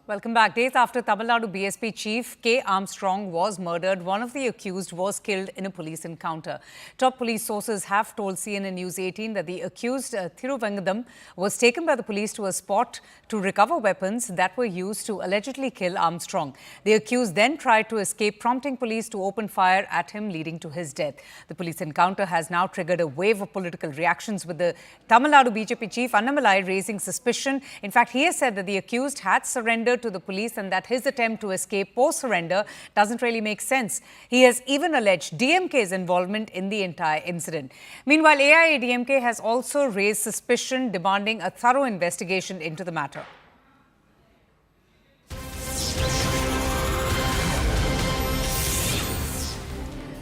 Welcome back. Days after Tamil Nadu BSP chief K. Armstrong was murdered, one of the accused was killed in a police encounter. Top police sources have told CNN News 18 that the accused, Thiruvengadam, was taken by the police to a spot to recover weapons that were used to allegedly kill Armstrong. The accused then tried to escape, prompting police to open fire at him, leading to his death. The police encounter has now triggered a wave of political reactions, with the Tamil Nadu BJP chief Annamalai raising suspicion. In fact, he has said that the accused had surrendered to the police and that his attempt to escape post-surrender doesn't really make sense. He has even alleged DMK's involvement in the entire incident. Meanwhile, AIADMK has also raised suspicion, demanding a thorough investigation into the matter.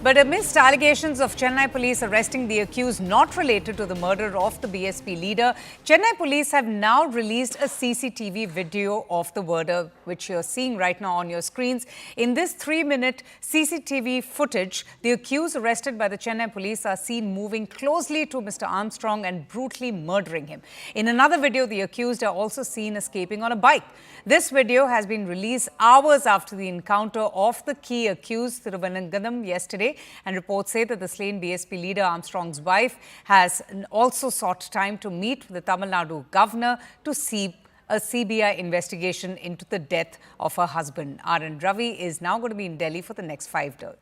But amidst allegations of Chennai police arresting the accused not related to the murder of the BSP leader, Chennai police have now released a CCTV video of the murder, which you're seeing right now on your screens. In this 3-minute CCTV footage, the accused arrested by the Chennai police are seen moving closely to Mr. Armstrong and brutally murdering him. In another video, the accused are also seen escaping on a bike. This video has been released hours after the encounter of the key accused, Thiruvengadam, yesterday. And reports say that the slain BSP leader Armstrong's wife has also sought time to meet with the Tamil Nadu governor to see a CBI investigation into the death of her husband. RN Ravi is now going to be in Delhi for the next 5 days.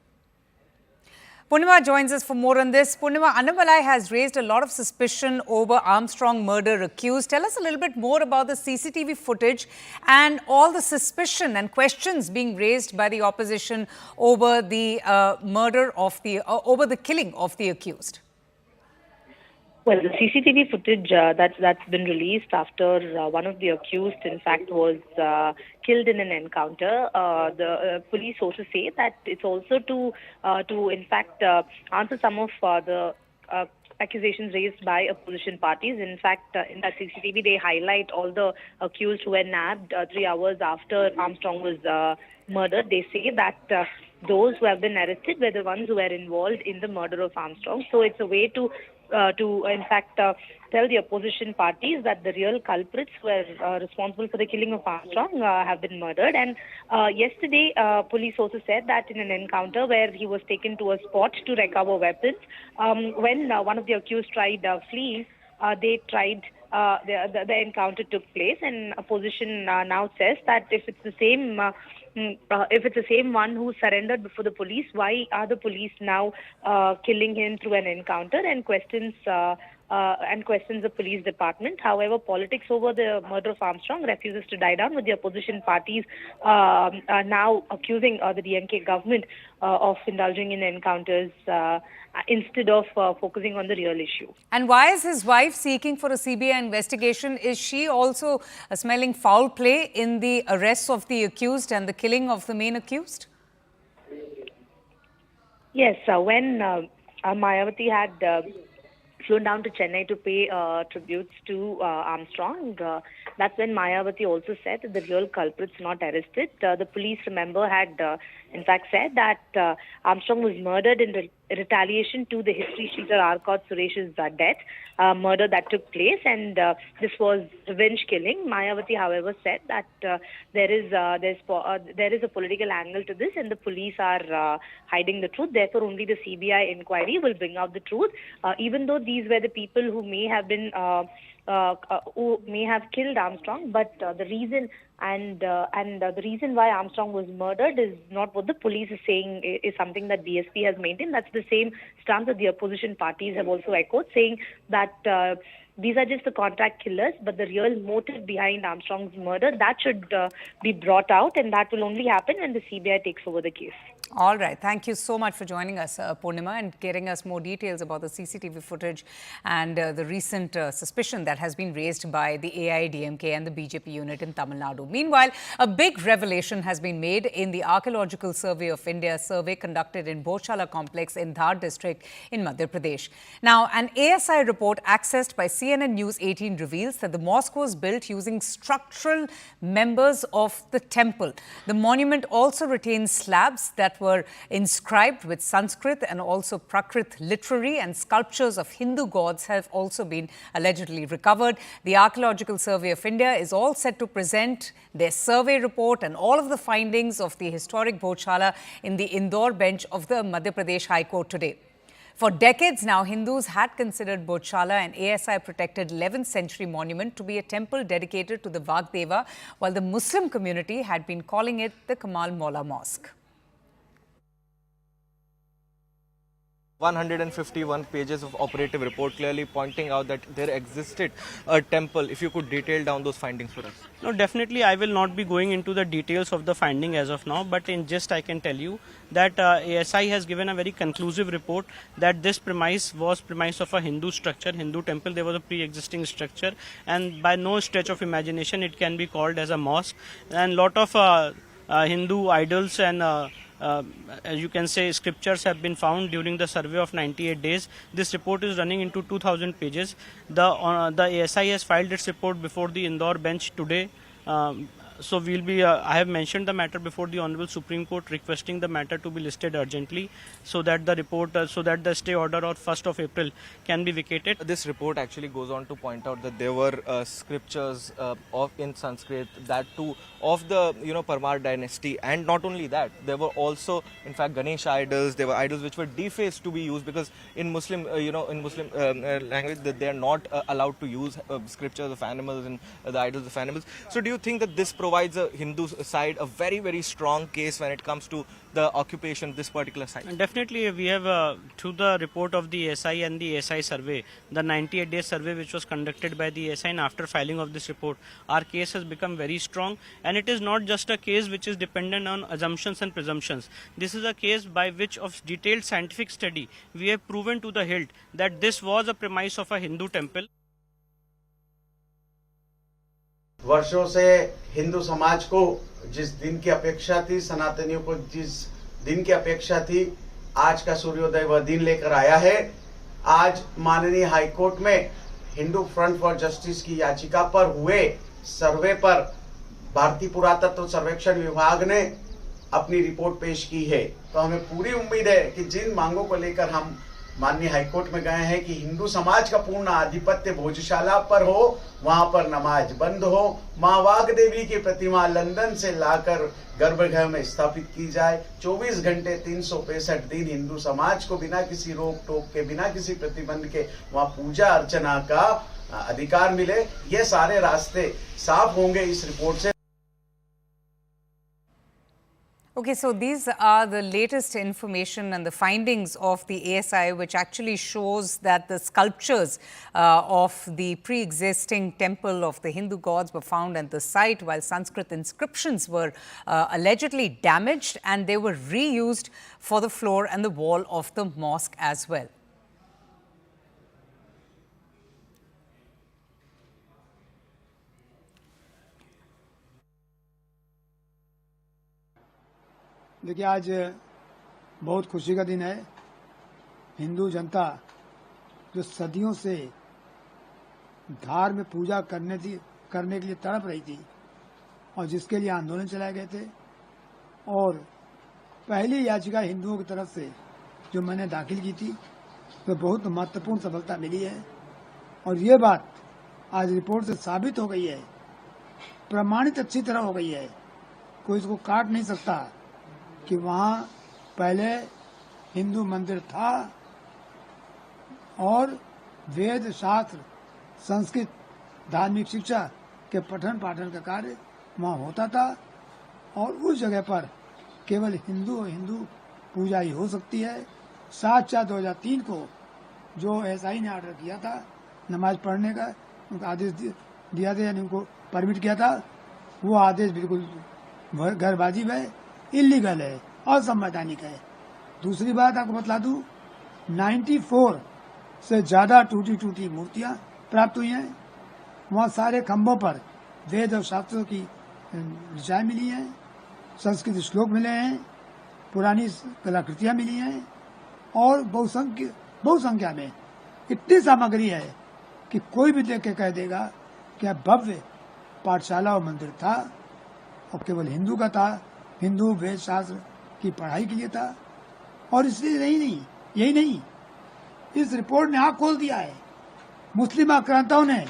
Purnima joins us for more on this. Purnima, Annamalai has raised a lot of suspicion over Armstrong murder accused. Tell us a little bit more about the CCTV footage and all the suspicion and questions being raised by the opposition over the over the killing of the accused. Well, the CCTV footage that's been released after one of the accused, in fact, was killed in an encounter. The police sources say that it's also to in fact answer some of the accusations raised by opposition parties. In fact, in that CCTV, they highlight all the accused who were nabbed 3 hours after Armstrong was murdered. They say that those who have been arrested were the ones who were involved in the murder of Armstrong. So it's a way to in fact tell the opposition parties that the real culprits who were responsible for the killing of Armstrong have been murdered. And yesterday, police also said that in an encounter where he was taken to a spot to recover weapons, when one of the accused tried fleeing, the encounter took place, and opposition now says that if it's the same one who surrendered before the police, why are the police now killing him through an encounter, and questions the police department. However, politics over the murder of Armstrong refuses to die down, with the opposition parties now accusing the DMK government of indulging in encounters instead of focusing on the real issue. And why is his wife seeking for a CBI investigation? Is she also smelling foul play in the arrests of the accused and the killing of the main accused? Yes, when Mayawati had flown down to Chennai to pay tributes to Armstrong, that's when Mayawati also said that the real culprits not arrested. The police, remember, had in fact said that Armstrong was murdered in retaliation to the history sheeter Arcot Suresh's death, murder that took place, and this was revenge killing. Mayawati, however, said that there is a political angle to this, and the police are hiding the truth. Therefore, only the CBI inquiry will bring out the truth. Even though these were the people who may have been who may have killed Armstrong, but the reason the reason why Armstrong was murdered is not what the police is saying, is something that BSP has maintained. That's the same stance that the opposition parties have also echoed, saying that these are just the contract killers, but the real motive behind Armstrong's murder, that should be brought out, and that will only happen when the CBI takes over the case. All right. Thank you so much for joining us, Purnima, and getting us more details about the CCTV footage and the recent suspicion that has been raised by the AIADMK and the BJP unit in Tamil Nadu. Meanwhile, a big revelation has been made in the Archaeological Survey of India survey conducted in Bhojshala complex in Dhar district in Madhya Pradesh. Now, an ASI report accessed by CNN News 18 reveals that the mosque was built using structural members of the temple. The monument also retains slabs that were inscribed with Sanskrit and also Prakrit literary, and sculptures of Hindu gods have also been allegedly recovered. The Archaeological Survey of India is all set to present their survey report and all of the findings of the historic Bhojshala in the Indore bench of the Madhya Pradesh High Court today. For decades now, Hindus had considered Bhojshala, an ASI-protected 11th century monument, to be a temple dedicated to the Vagdeva, while the Muslim community had been calling it the Kamal Maula Mosque. 151 pages of operative report clearly pointing out that there existed a temple. If you could detail down those findings for us. No, definitely I will not be going into the details of the finding as of now, but in gist I can tell you that ASI has given a very conclusive report that this premise was premise of a Hindu structure, Hindu temple. There was a pre-existing structure, and by no stretch of imagination it can be called as a mosque. And lot of Hindu idols and as you can say, scriptures have been found during the survey of 98 days. This report is running into 2000 pages. The ASI has filed its report before the Indore bench today. So we'll be, I have mentioned the matter before the Honorable Supreme Court, requesting the matter to be listed urgently so that the report, so that the stay order of 1st of April can be vacated. This report actually goes on to point out that there were scriptures in Sanskrit, that too of the Parmar dynasty, and not only that, there were also in fact Ganesh idols. There were idols which were defaced to be used, because in Muslim in Muslim language that they are not allowed to use scriptures of animals and the idols of animals. So do you think that this provides a Hindu side a very, very strong case when it comes to the occupation of this particular site? And definitely we have, through the report of the ASI and the ASI survey, the 98-day survey which was conducted by the ASI, and after filing of this report, our case has become very strong. And it is not just a case which is dependent on assumptions and presumptions. This is a case by which of detailed scientific study we have proven to the hilt that this was a premise of a Hindu temple. वर्षों से हिंदू समाज को जिस दिन की अपेक्षा थी, सनातनियों को जिस दिन की अपेक्षा थी, आज का सूर्योदय वह दिन लेकर आया है। आज माननीय हाईकोर्ट में हिंदू फ्रंट फॉर जस्टिस की याचिका पर हुए सर्वे पर भारतीय पुरातत्व सर्वेक्षण विभाग ने अपनी रिपोर्ट पेश की है। तो हमें पूरी उम्मीद है कि जिन मांगों को लेकर हम माननीय हाईकोर्ट में गए हैं कि हिंदू समाज का पूर्ण आधिपत्य भोजशाला पर हो, वहां पर नमाज बंद हो, मां वाग्देवी की प्रतिमा लंदन से लाकर गर्भगृह में स्थापित की जाए, 24 घंटे 365 दिन हिंदू समाज को बिना किसी रोक टोक के, बिना किसी प्रतिबंध के वहां पूजा अर्चना का अधिकार मिले, ये सारे रास्ते साफ होंगे इस रिपोर्ट से। Okay, so these are the latest information and the findings of the ASI, which actually shows that the sculptures of the pre-existing temple of the Hindu gods were found at the site, while Sanskrit inscriptions were allegedly damaged, and they were reused for the floor and the wall of the mosque as well. देखिए, आज बहुत खुशी का दिन है। हिंदू जनता जो सदियों से धार में पूजा करने के लिए तड़प रही थी और जिसके लिए आंदोलन चलाए गए थे, और पहली याचिका हिंदुओं की तरफ से जो मैंने दाखिल की थी, तो बहुत महत्वपूर्ण सफलता मिली है। और ये बात आज रिपोर्ट से साबित हो गई है, प्रमाणित अच्छी तरह हो गई है, कोई इसको काट नहीं सकता कि वहाँ पहले हिंदू मंदिर था और वेद शास्त्र संस्कृत धार्मिक शिक्षा के पठन पाठन का कार्य वहाँ होता था, और उस जगह पर केवल हिंदू पूजा ही हो सकती है। 7/4/2003 को जो एसआई ने ऑर्डर किया था नमाज पढ़ने का, उनका आदेश दिया था, यानी उनको परमिट किया था, वो आदेश बिल्कुल गैरवाजिब है, इलीगल है, असंवैधानिक है। दूसरी बात आपको बतला दूं, 94 से ज्यादा टूटी मूर्तियां प्राप्त हुई हैं। वहाँ सारे खंभों पर वेद और शास्त्रों की ऋचाएं मिली हैं, संस्कृत श्लोक मिले हैं, पुरानी कलाकृतियां मिली हैं, और बहुसंख्या में इतनी सामग्री है कि कोई भी देख के कह देगा कि भव्य पाठशाला और मंदिर था और केवल हिंदू का था, हिंदू वेद शास्त्र की पढ़ाई के लिए था। और इसलिए यही नहीं, इस रिपोर्ट ने आंख खोल दिया है। मुस्लिम आक्रांताओं ने